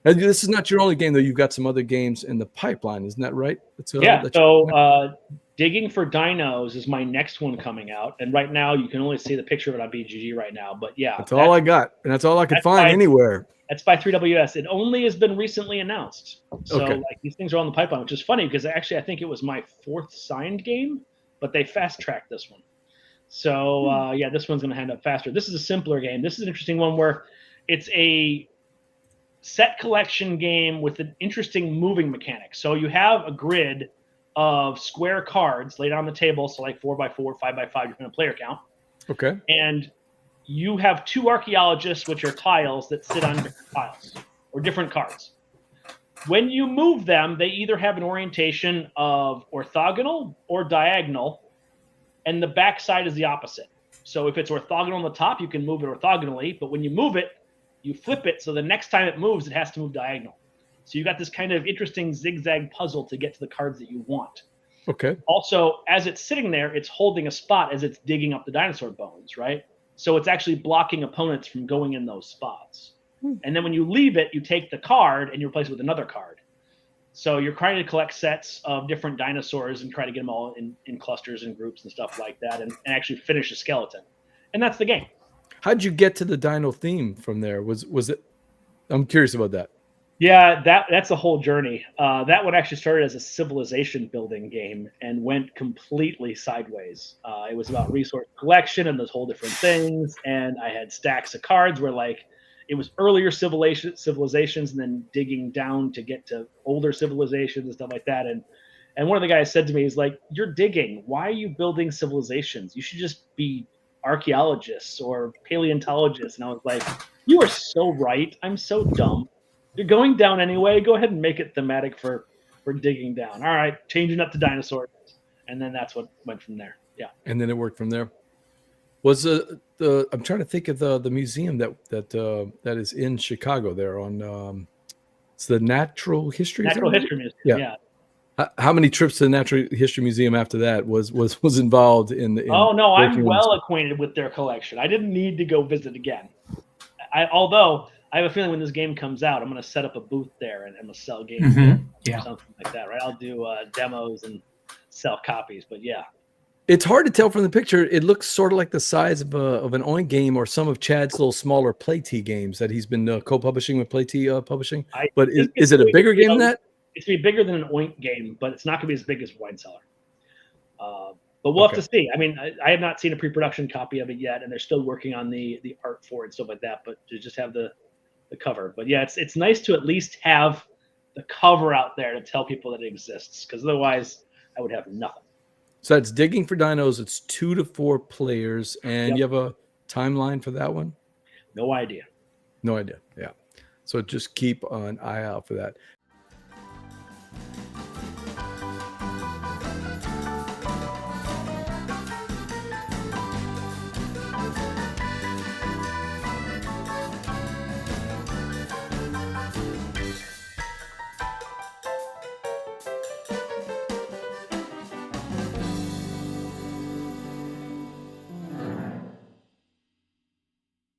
And this is not your only game, though. You've got some other games in the pipeline, isn't that right? So Digging for Dinos is my next one coming out, and right now you can only see the picture of it on BGG right now. But yeah, that's all I got, and that's all I could find anywhere. That's by 3WS. It only has been recently announced, so like these things are on the pipeline, which is funny because actually I think it was my 4th signed game, but they fast tracked this one. So yeah, this one's going to end up faster. This is a simpler game. This is an interesting one where it's a set collection game with an interesting moving mechanic. So you have a grid of square cards laid on the table, so like 4x4, 5x5, depending on player count. Okay. And you have 2 archaeologists, which are tiles that sit on different tiles or different cards. When you move them, they either have an orientation of orthogonal or diagonal, and the back side is the opposite. So if it's orthogonal on the top, you can move it orthogonally, but when you move it, you flip it, so the next time it moves, it has to move diagonal. So you got this kind of interesting zigzag puzzle to get to the cards that you want. Okay. Also, as it's sitting there, it's holding a spot as it's digging up the dinosaur bones, right? So it's actually blocking opponents from going in those spots. And then when you leave it, you take the card and you replace it with another card. So you're trying to collect sets of different dinosaurs and try to get them all in clusters and groups and stuff like that, and actually finish a skeleton. And that's the game. How'd you get to the dino theme from there? Was it? I'm curious about that. Yeah, that's a whole journey. That one actually started as a civilization building game and went completely sideways. It was about resource collection and those whole different things. And I had stacks of cards where like it was earlier civilizations and then digging down to get to older civilizations and stuff like that. And one of the guys said to me, he's like, "You're digging. Why are you building civilizations? You should just be archaeologists or paleontologists." And I was like, "You are so right. I'm so dumb. You're going down anyway. Go ahead and make it thematic for digging down." All right, changing up to dinosaurs, and then that's what went from there. Yeah, and then it worked from there. Was I'm trying to think of the museum that is in Chicago there on it's the Natural History Museum. Yeah. How many trips to the Natural History Museum after that was involved in oh no, I'm well acquainted with their collection. I didn't need to go visit again. Although I have a feeling when this game comes out, I'm going to set up a booth there and I'm going to sell games or something like that, right? I'll do demos and sell copies, but yeah. It's hard to tell from the picture. It looks sort of like the size of an Oink game or some of Chad's little smaller Play-T games that he's been co-publishing with Play-T Publishing. But is it a bigger game than that? It's going to be bigger than an Oink game, but it's not going to be as big as WINE CELLAR. But we'll have to see. I mean, I have not seen a pre-production copy of it yet, and they're still working on the art for it and stuff like that, but to just have the cover. But yeah, it's nice to at least have the cover out there to tell people that it exists, because otherwise I would have nothing. So that's Digging for Dinos. It's 2 to 4 players, and you have a timeline for that one? No idea. No idea. Yeah. So just keep an eye out for that.